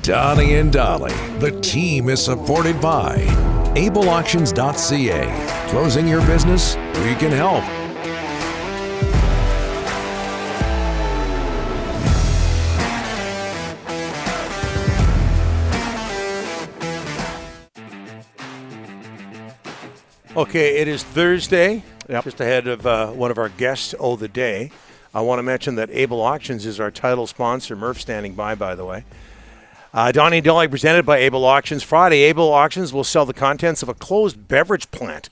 Donnie and Dolly, the team is supported by ableauctions.ca. Closing your business? We can help. Okay, it is Thursday, just ahead of one of our guests of the day. I want to mention that Able Auctions is our title sponsor. Murph standing by the way. Donnie and Dolly presented by Able Auctions. Friday, Able Auctions will sell the contents of a closed beverage plant,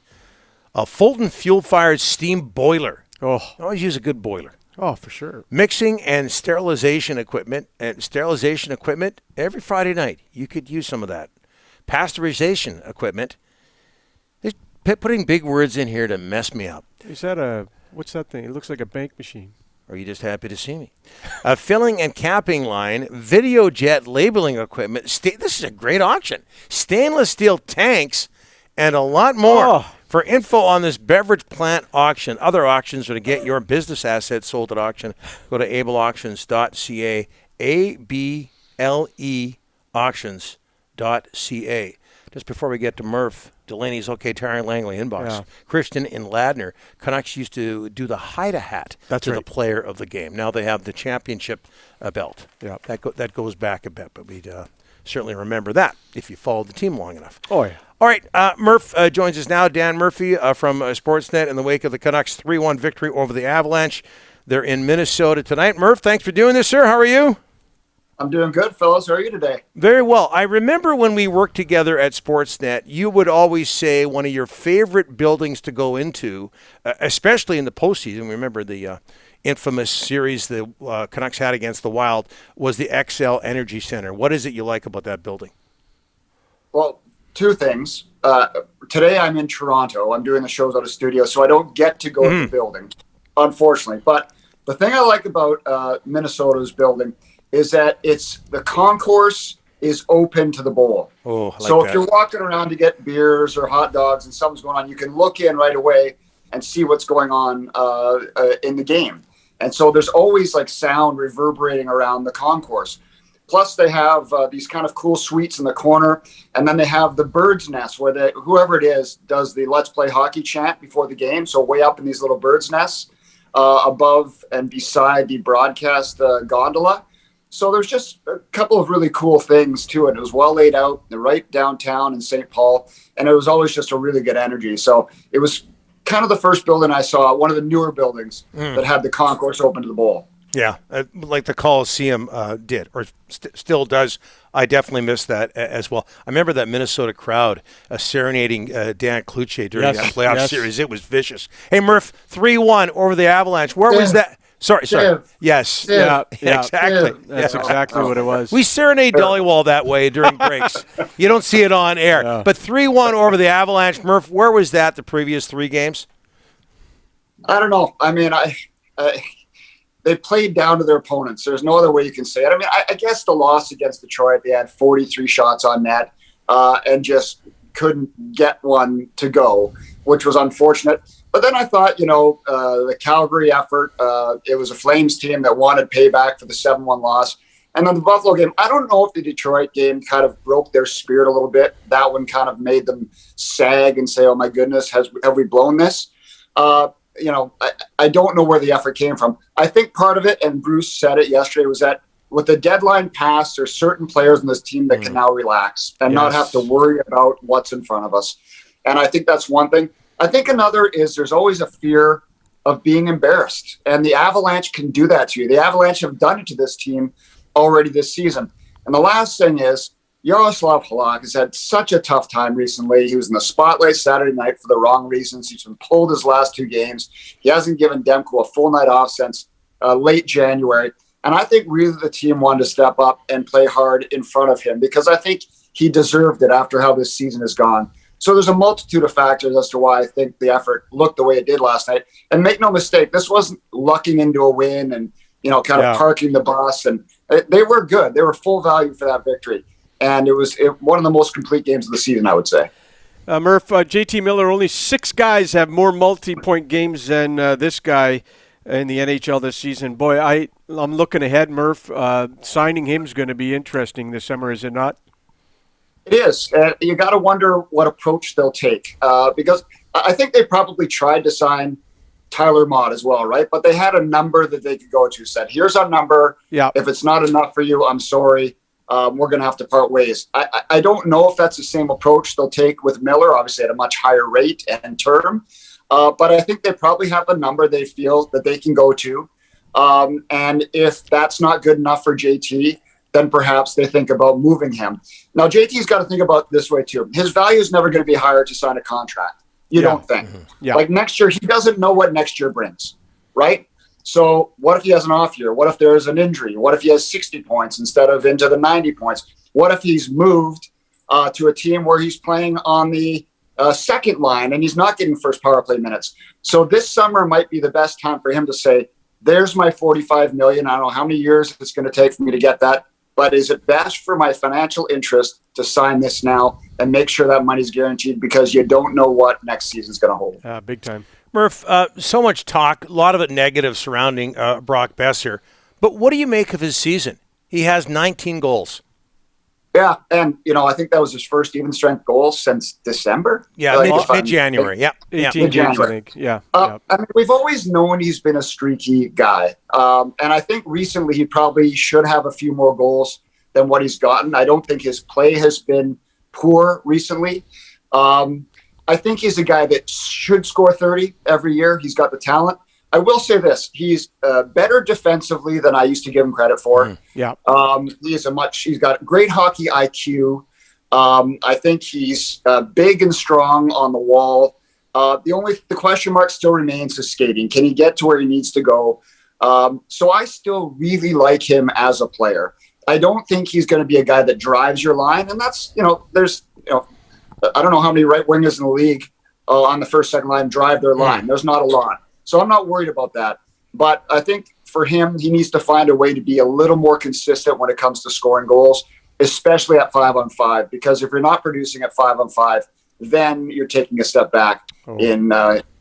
a Fulton fuel-fired steam boiler. Oh, Always use a good boiler. Oh, for sure. Mixing and sterilization equipment. Every Friday night, you could use some of that. Pasteurization equipment. Putting big words in here to mess me up. Is that what's that thing? It looks like a bank machine. Are you just happy to see me? A filling and capping line, video jet labeling equipment. This is a great auction. Stainless steel tanks and a lot more. Oh. For info on this beverage plant auction, other auctions, or to get your business assets sold at auction, go to ableauctions.ca, A-B-L-E auctions.ca. Just before we get to Murph, Delaney's OK Tire Langley inbox. Yeah. Christian in Ladner. Canucks used to do the hide-a-hat to the player of the game. Now they have the championship belt. Yeah. That goes back a bit, but we'd certainly remember that if you followed the team long enough. Oh, yeah. All right, Murph joins us now. Dan Murphy from Sportsnet in the wake of the Canucks' 3-1 victory over the Avalanche. They're in Minnesota tonight. Murph, thanks for doing this, sir. How are you? I'm doing good, fellas. How are you today? Very well. I remember when we worked together at Sportsnet, you would always say one of your favorite buildings to go into, especially in the postseason. Remember the infamous series the Canucks had against the Wild, was the XL Energy Center. What is it you like about that building? Well, two things. Today I'm in Toronto. I'm doing the shows out of studio, so I don't get to go to the building, unfortunately. But the thing I like about Minnesota's building is that the concourse is open to the bowl. Oh, I like so if that. you're walking around to get beers or hot dogs and something's going on, you can look in right away and see what's going on in the game. And so there's always like sound reverberating around the concourse. Plus they have these kind of cool suites in the corner. And then they have the bird's nest where whoever it is does the Let's Play Hockey chant before the game. So way up in these little bird's nests above and beside the broadcast gondola. So there's just a couple of really cool things to it. It was well laid out, right downtown in St. Paul, and it was always just a really good energy. So it was kind of the first building I saw, one of the newer buildings that had the concourse open to the bowl. Yeah, like the Coliseum did, or still does. I definitely miss that as well. I remember that Minnesota crowd serenading Dan Cloutier during that playoff series. It was vicious. Hey, Murph, 3-1 over the Avalanche. Where was that? Sorry. Yes. Yeah, exactly. That's exactly what it was. We serenade Dollywall that way during breaks. You don't see it on air. Yeah. But 3-1 over the Avalanche. Murph, where was that the previous 3 games? I don't know. I mean, they played down to their opponents. There's no other way you can say it. I mean, I guess the loss against Detroit, they had 43 shots on net and just couldn't get one to go, which was unfortunate. But then I thought, the Calgary effort, it was a Flames team that wanted payback for the 7-1 loss. And then the Buffalo game, I don't know if the Detroit game kind of broke their spirit a little bit. That one kind of made them sag and say, oh, my goodness, have we blown this? I don't know where the effort came from. I think part of it, and Bruce said it yesterday, was that with the deadline passed, there's certain players in this team that can now relax and not have to worry about what's in front of us. And I think that's one thing. I think another is there's always a fear of being embarrassed. And the Avalanche can do that to you. The Avalanche have done it to this team already this season. And the last thing is Yaroslav Halak has had such a tough time recently. He was in the spotlight Saturday night for the wrong reasons. He's been pulled his last 2 games. He hasn't given Demko a full night off since late January. And I think really the team wanted to step up and play hard in front of him because I think he deserved it after how this season has gone. So there's a multitude of factors as to why I think the effort looked the way it did last night. And make no mistake, this wasn't lucking into a win and, kind of parking the bus. And they were good. They were full value for that victory. And it was one of the most complete games of the season, I would say. Murph, JT Miller, only 6 guys have more multi-point games than this guy. in the NHL this season. Boy, I'm looking ahead, Murph. Signing him is going to be interesting this summer, is it not? It is. You got to wonder what approach they'll take because I think they probably tried to sign Tyler Mott as well, right? But they had a number that they could go to, said, here's our number. Yeah. If it's not enough for you, I'm sorry. We're going to have to part ways. I don't know if that's the same approach they'll take with Miller, obviously at a much higher rate and term. But I think they probably have a number they feel that they can go to. And if that's not good enough for JT, then perhaps they think about moving him. Now, JT's got to think about it this way, too. His value is never going to be higher to sign a contract. You don't think. Mm-hmm. Yeah. Like next year, he doesn't know what next year brings, right? So what if he has an off year? What if there's an injury? What if he has 60 points instead of into the 90 points? What if he's moved to a team where he's playing on the second line and he's not getting first power play minutes? So this summer might be the best time for him to say, there's my $45 million. I don't know how many years it's going to take for me to get that. But is it best for my financial interest to sign this now and make sure that money's guaranteed because you don't know what next season's going to hold? Big time. Murph, so much talk, a lot of it negative surrounding Brock Besser. But what do you make of his season? He has 19 goals. Yeah, and, I think that was his first even-strength goal since December. Yeah, mid-January. Yeah. 18 games, I think. Yeah. I mean, we've always known he's been a streaky guy. And I think recently he probably should have a few more goals than what he's gotten. I don't think his play has been poor recently. I think he's a guy that should score 30 every year. He's got the talent. I will say this: he's better defensively than I used to give him credit for. Yeah. He's got great hockey IQ. I think he's big and strong on the wall. The question mark still remains his skating. Can he get to where he needs to go? So I still really like him as a player. I don't think he's going to be a guy that drives your line, and that's there's I don't know how many right wingers in the league on the first, second line drive their line. There's not a lot. So I'm not worried about that. But I think for him, he needs to find a way to be a little more consistent when it comes to scoring goals, especially at 5-on-5. Because if you're not producing at 5-on-5, then you're taking a step back in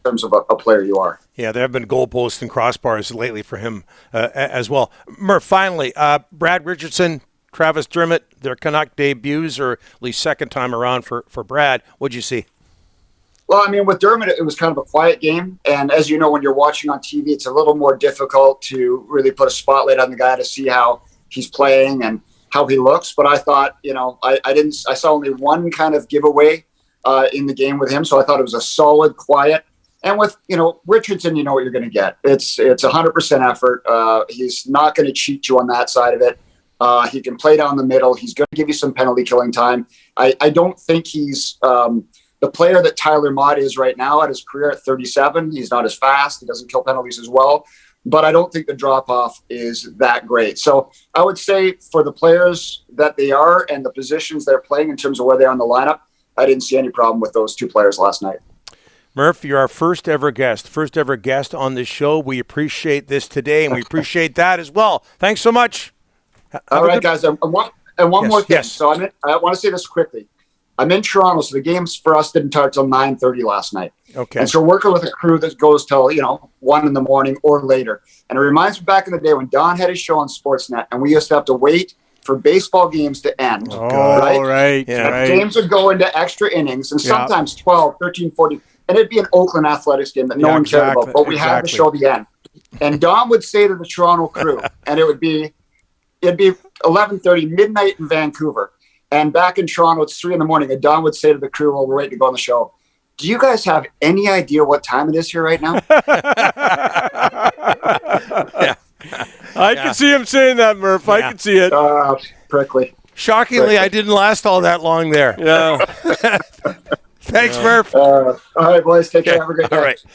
terms of a player you are. Yeah, there have been goalposts and crossbars lately for him as well. Murph, finally, Brad Richardson, Travis Dermott, their Canuck debuts, or at least second time around for Brad. What'd you see? Well, I mean, with Dermott, it was kind of a quiet game. And as you know, when you're watching on TV, it's a little more difficult to really put a spotlight on the guy to see how he's playing and how he looks. But I thought, I saw only one kind of giveaway in the game with him. So I thought it was a solid, quiet. And with, Richardson, you know what you're going to get. It's 100% effort. He's not going to cheat you on that side of it. He can play down the middle. He's going to give you some penalty killing time. I don't think he's the player that Tyler Mott is right now at his career at 37. He's not as fast. He doesn't kill penalties as well. But I don't think the drop-off is that great. So I would say for the players that they are and the positions they're playing in terms of where they are in the lineup, I didn't see any problem with those two players last night. Murph, you're our first ever guest on this show. We appreciate this today, and we appreciate that as well. Thanks so much. All right, guys. And one more thing. Yes. So I want to say this quickly. I'm in Toronto, so the games for us didn't start till 9:30 last night. Okay. And so we're working with a crew that goes till 1 in the morning or later. And it reminds me back in the day when Don had his show on Sportsnet, and we used to have to wait for baseball games to end. Right. Yeah. Right. Games would go into extra innings, and sometimes 12, 13, 40. And it'd be an Oakland Athletics game that no one cared about, but we had to show the end. And Don would say to the Toronto crew, and it'd be 11:30, midnight in Vancouver. And back in Toronto, it's 3 in the morning. And Don would say to the crew while we're waiting to go on the show, do you guys have any idea what time it is here right now? I can see him saying that, Murph. Yeah. I can see it. Prickly. Shockingly, I didn't last all that long there. Yeah. Thanks, Murph. All right, boys. Take care. Have a great day. All right.